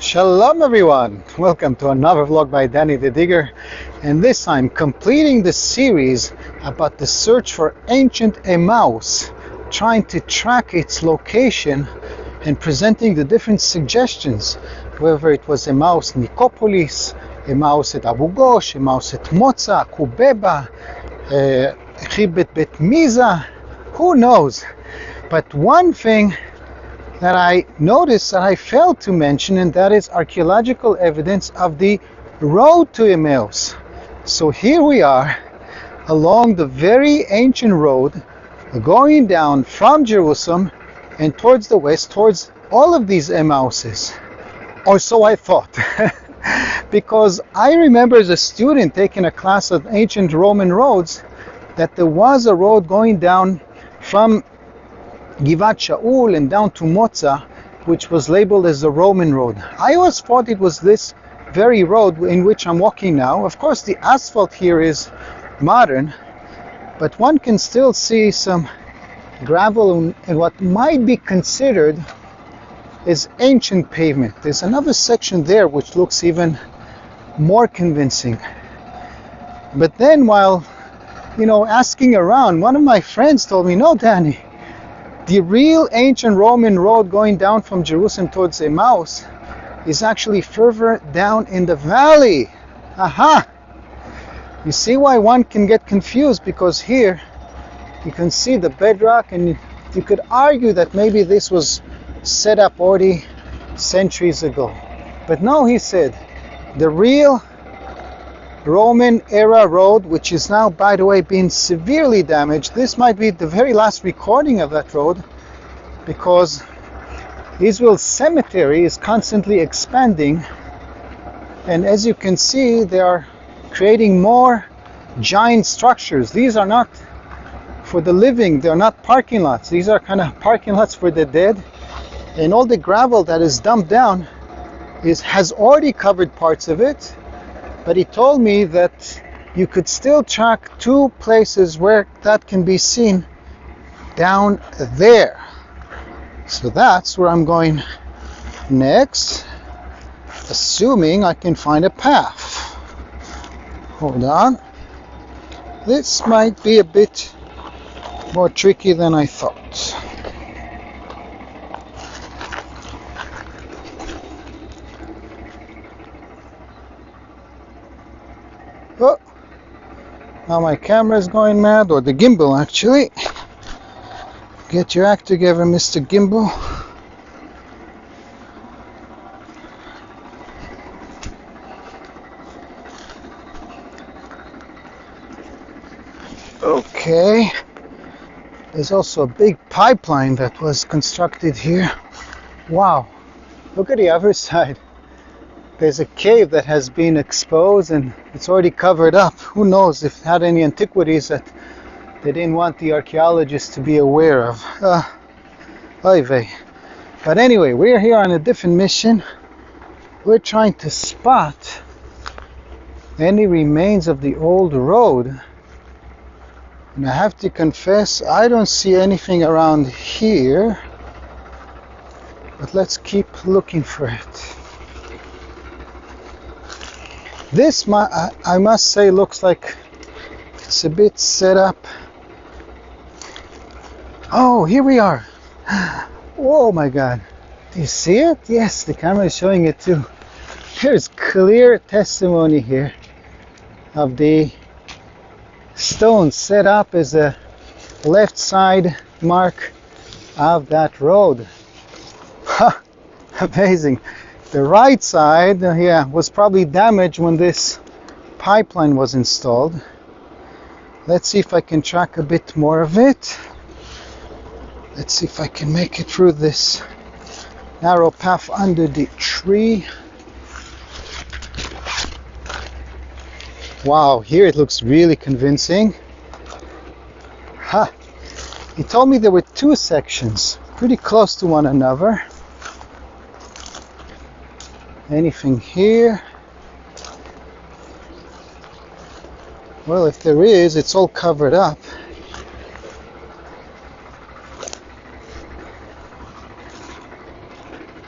Shalom everyone! Welcome to another vlog by Danny the Digger, and this time completing the series about the search for ancient Emmaus, trying to track its location and presenting the different suggestions, whether it was Emmaus Nicopolis, Emmaus at Abu Ghosh, Emmaus at Moza, Kubeba, Chibet Bet Miza, who knows? But one thing that I noticed that I failed to mention, and that is archaeological evidence of the road to Emmaus. So here we are along the very ancient road going down from Jerusalem and towards the west, towards all of these Emmauses, or so I thought. Because I remember as a student taking a class of ancient Roman roads that there was a road going down from Givat Shaul and down to Moza, which was labeled as the Roman road. I always thought it was this very road in which I'm walking now. Of course, the asphalt here is modern, but one can still see some gravel and what might be considered as ancient pavement. There's another section there which looks even more convincing. But then while, asking around, one of my friends told me, no, Danny, the real ancient Roman road going down from Jerusalem towards Emmaus is actually further down in the valley. Aha! You see why one can get confused, because here you can see the bedrock, and you could argue that maybe this was set up already centuries ago. But no, he said, the real Roman era road, which is now, by the way, being severely damaged. This might be the very last recording of that road, because Israel's cemetery is constantly expanding, and as you can see, they are creating more giant structures. These are not for the living, they're not parking lots. These are kind of parking lots for the dead, and all the gravel that is dumped down has already covered parts of it. But he told me that you could still track two places where that can be seen down there. So that's where I'm going next, assuming I can find a path. Hold on. This might be a bit more tricky than I thought. Oh, now my camera is going mad, or the gimbal actually. Get your act together, Mr. Gimbal. Okay. There's also a big pipeline that was constructed here. Wow. Look at the other side. There's a cave that has been exposed and it's already covered up. Who knows if it had any antiquities that they didn't want the archaeologists to be aware of. Oy vey. But anyway, we're here on a different mission. We're trying to spot any remains of the old road. And I have to confess, I don't see anything around here. But let's keep looking for it. This, I must say, looks like it's a bit set up. Oh, here we are. Oh my God. Do you see it? Yes, the camera is showing it too. There's clear testimony here of the stone set up as a left side mark of that road. Ha! Amazing. The right side, was probably damaged when this pipeline was installed. Let's see if I can track a bit more of it. Let's see if I can make it through this narrow path under the tree. Wow, here it looks really convincing. Ha! He told me there were two sections, pretty close to one another. Anything here? Well, if there is, it's all covered up.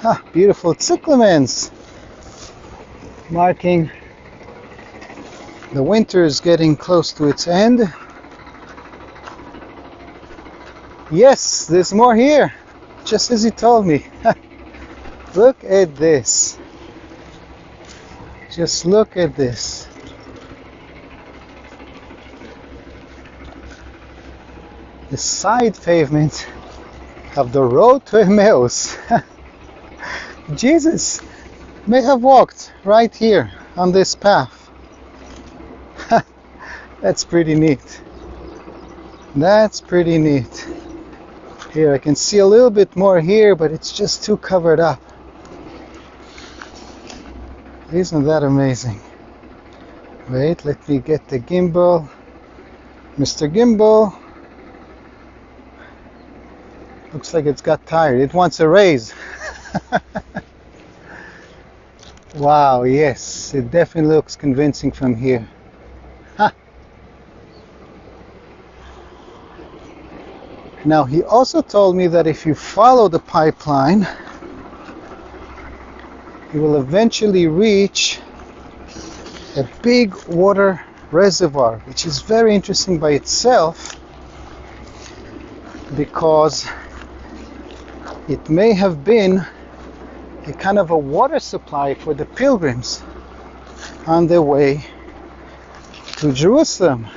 Ah, beautiful cyclamens. marking the winter is getting close to its end. Yes, there's more here, just as he told me. Look at this. Just look at this. The side pavement of the road to Emmaus. Jesus may have walked right here on this path. That's pretty neat. That's pretty neat. Here I can see a little bit more here, but it's just too covered up. Isn't that amazing? Wait, let me get the gimbal. Mr. Gimbal. Looks like it's got tired. It wants a raise. Wow, yes, it definitely looks convincing from here. Huh. Now, he also told me that if you follow the pipeline, you will eventually reach a big water reservoir, which is very interesting by itself because it may have been a kind of a water supply for the pilgrims on their way to Jerusalem,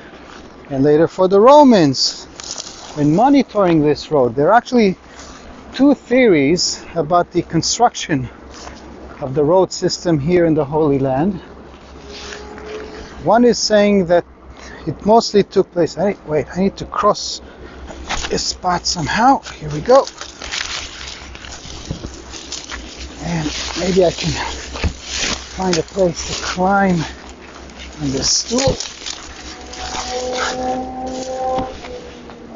and later for the Romans when monitoring this road. There are actually two theories about the construction of the road system here in the Holy Land. One is saying that it mostly took place. I need to cross this spot somehow. Here we go. And maybe I can find a place to climb on this stool.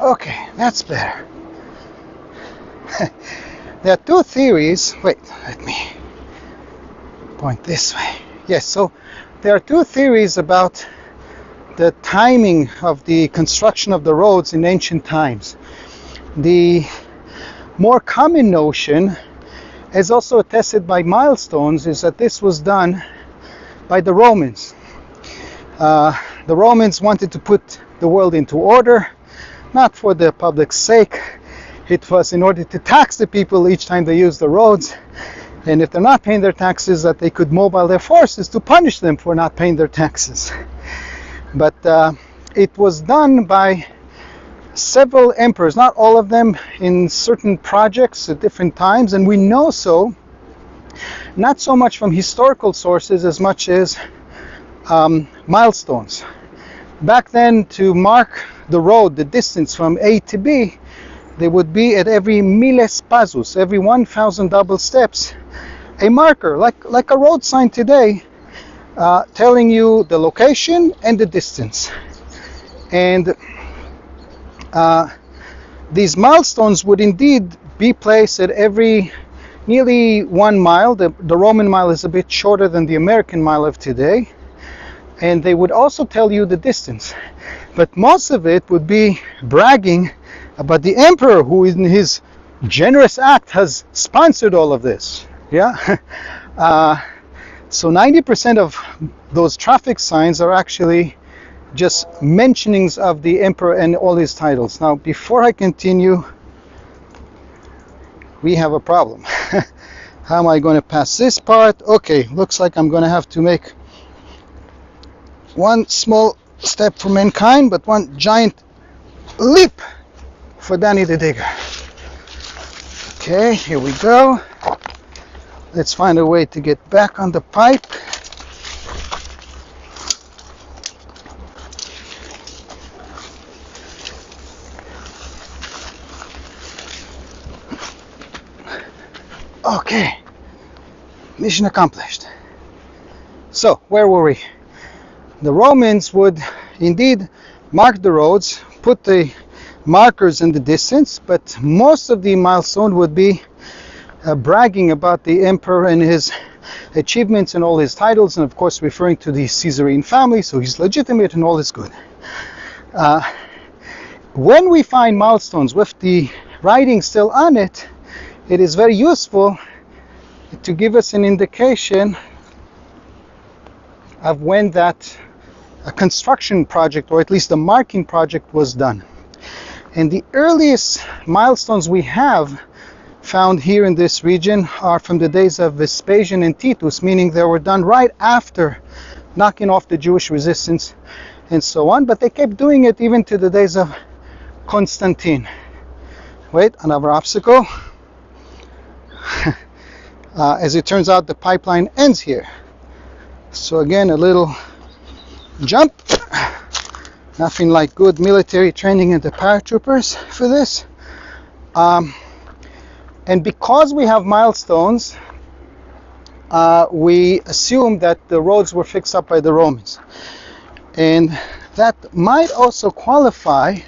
Okay, that's better. There are two theories. Wait, let me point this way. Yes, so there are two theories about the timing of the construction of the roads in ancient times. The more common notion, as also attested by Milestones, is that this was done by the Romans. The Romans wanted to put the world into order, not for the public's sake. It was in order to tax the people each time they use the roads, and if they're not paying their taxes, that they could mobile their forces to punish them for not paying their taxes. But it was done by several emperors, not all of them, in certain projects at different times, and we know so not so much from historical sources as much as milestones. Back then, to mark the road, the distance from A to B, there would be at every miles passus, every 1,000 double steps, a marker, like a road sign today, telling you the location and the distance. And these milestones would indeed be placed at every nearly 1 mile. The Roman mile is a bit shorter than the American mile of today. And they would also tell you the distance. But most of it would be bragging about the emperor, who in his generous act has sponsored all of this. Yeah. So 90% of those traffic signs are actually just mentionings of the emperor and all his titles. Now, before I continue, we have a problem. How am I going to pass this part? Okay, looks like I'm going to have to make one small step for mankind, but one giant leap for Danny the Digger. Okay, here we go. Let's find a way to get back on the pipe. Okay, mission accomplished. So, where were we? The Romans would indeed mark the roads, put the markers in the distance, but most of the milestone would be bragging about the emperor and his achievements and all his titles, and of course referring to the Caesarian family, so he's legitimate and all is good. When we find milestones with the writing still on it, it is very useful to give us an indication of when that construction project, or at least the marking project, was done. And the earliest milestones we have found here in this region are from the days of Vespasian and Titus, meaning they were done right after knocking off the Jewish resistance and so on, but they kept doing it even to the days of Constantine. Wait, another obstacle. As it turns out, the pipeline ends here. So again, a little jump. Nothing like good military training in the paratroopers for this. And because we have milestones, we assume that the roads were fixed up by the Romans. And that might also qualify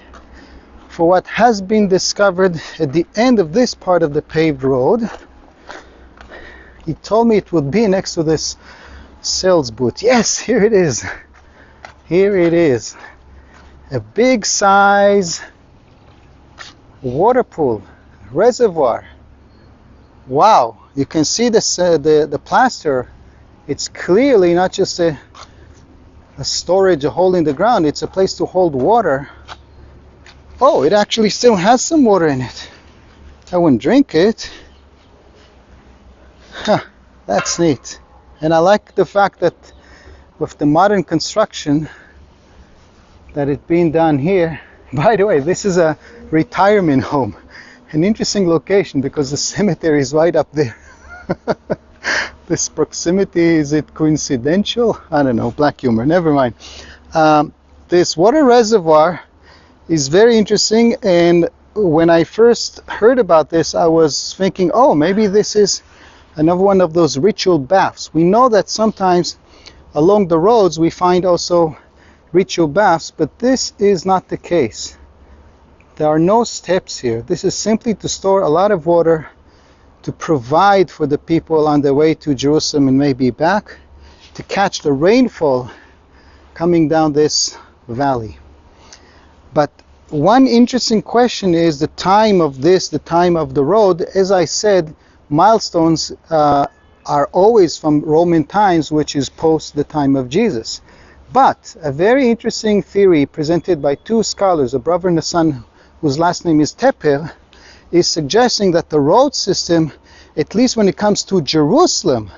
for what has been discovered at the end of this part of the paved road. He told me it would be next to this sales booth. Yes, here it is. Here it is. A big size water pool, reservoir. Wow, you can see this, the plaster. It's clearly not just a storage, a hole in the ground. It's a place to hold water. Oh, it actually still has some water in it. I wouldn't drink it. Huh, that's neat. And I like the fact that with the modern construction that it's being done here. By the way, this is a retirement home. An interesting location because the cemetery is right up there. This proximity, is it coincidental? I don't know, black humor, never mind. This water reservoir is very interesting, and when I first heard about this, I was thinking, oh, maybe this is another one of those ritual baths. We know that sometimes along the roads we find also ritual baths, but this is not the case. There are no steps here. This is simply to store a lot of water to provide for the people on their way to Jerusalem and maybe back, to catch the rainfall coming down this valley. But one interesting question is the time of this, the time of the road. As I said, milestones are always from Roman times, which is post the time of Jesus. But a very interesting theory presented by two scholars, a brother and a son whose last name is Tepper, is suggesting that the road system, at least when it comes to Jerusalem,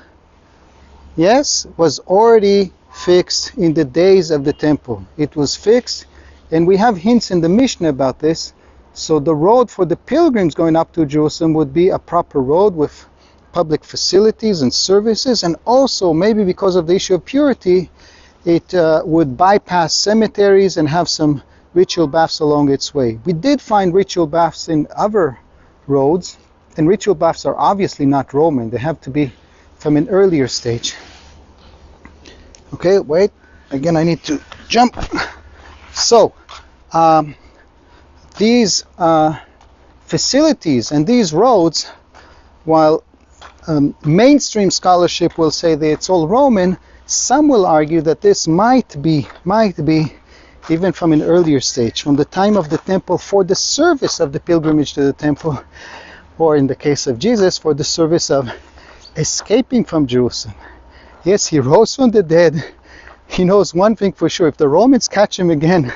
yes, was already fixed in the days of the temple. It was fixed, and we have hints in the Mishnah about this. So the road for the pilgrims going up to Jerusalem would be a proper road with public facilities and services, and also maybe because of the issue of purity, it would bypass cemeteries and have some ritual baths along its way. We did find ritual baths in other roads, and ritual baths are obviously not Roman. They have to be from an earlier stage. Okay, wait. Again, I need to jump. So, these facilities and these roads, while mainstream scholarship will say that it's all Roman, some will argue that this might be even from an earlier stage, from the time of the temple for the service of the pilgrimage to the temple, or in the case of Jesus, for the service of escaping from Jerusalem. Yes, he rose from the dead. He knows one thing for sure: if the Romans catch him again,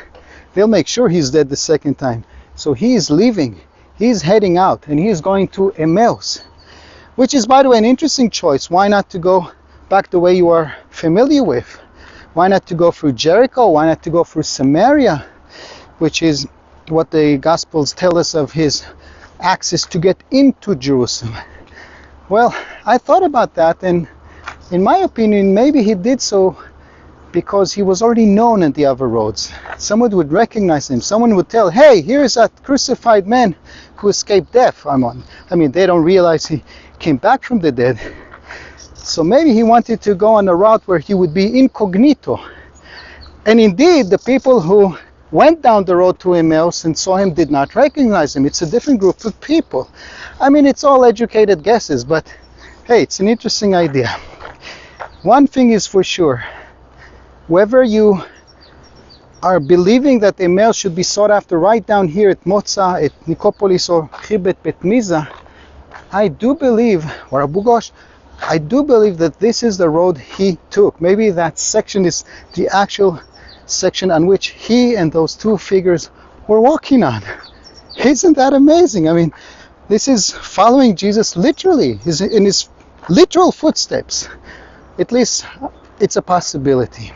they'll make sure he's dead the second time. So he is leaving, he's heading out, and he is going to Emmaus, which is, by the way, an interesting choice. Why not to go back the way you are familiar with? Why not to go through Jericho? Why not to go through Samaria, which is what the Gospels tell us of his access to get into Jerusalem? Well, I thought about that, and in my opinion, maybe he did so because he was already known in the other roads. Someone would recognize him. Someone would tell, hey, here's that crucified man who escaped death. I mean, they don't realize he came back from the dead. So maybe he wanted to go on a route where he would be incognito. And indeed, the people who went down the road to Emmaus and saw him did not recognize him. It's a different group of people. I mean, it's all educated guesses, but hey, it's an interesting idea. One thing is for sure: whether you are believing that Emmaus should be sought after right down here at Moza, at Nicopolis, or Chibet Bet Miza, I do believe, or Abu Ghosh, I do believe that this is the road he took. Maybe that section is the actual section on which he and those two figures were walking on. Isn't that amazing? I mean, this is following Jesus literally, in his literal footsteps. At least it's a possibility.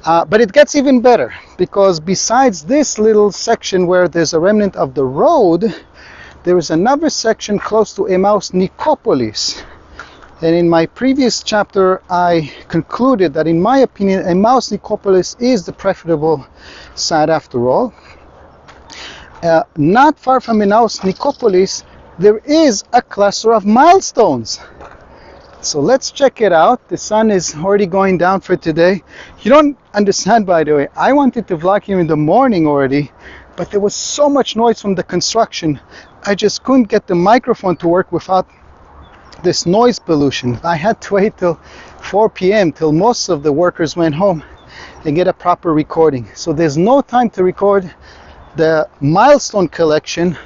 But it gets even better, because besides this little section where there's a remnant of the road, there is another section close to Emmaus, Nicopolis. And in my previous chapter, I concluded that, in my opinion, Emmaus, Nicopolis is the preferable site after all. Not far from Emmaus, Nicopolis, there is a cluster of milestones. So let's check it out. The sun is already going down for today. You don't understand, by the way, I wanted to vlog here in the morning already, but there was so much noise from the construction. I just couldn't get the microphone to work without this noise pollution. I had to wait till 4 p.m. till most of the workers went home and get a proper recording. So there's no time to record the milestone collection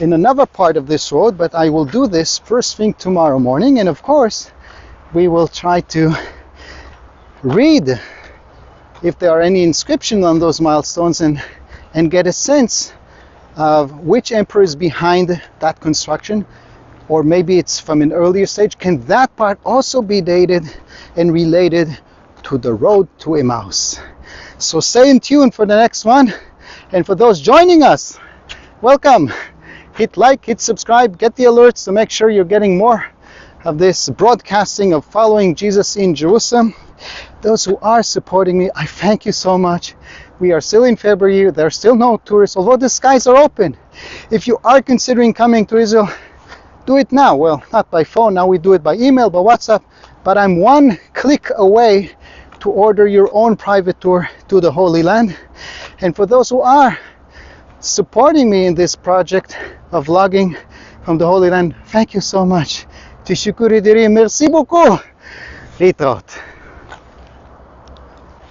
in another part of this road, but I will do this first thing tomorrow morning, and of course we will try to read if there are any inscriptions on those milestones and get a sense of which emperor is behind that construction, or maybe it's from an earlier stage. Can that part also be dated and related to the road to Emmaus? So stay in tune for the next one, and for those joining us, welcome. Hit like, hit subscribe, get the alerts to make sure you're getting more of this broadcasting of following Jesus in Jerusalem. Those who are supporting me, I thank you so much. We are still in February, there are still no tourists, although the skies are open. If you are considering coming to Israel, do it now. Well, not by phone, now we do it by email, by WhatsApp, but I'm one click away to order your own private tour to the Holy Land. And for those who are supporting me in this project of vlogging from the Holy Land, thank you so much. Tishukuri diri, merci beaucoup. Litrot.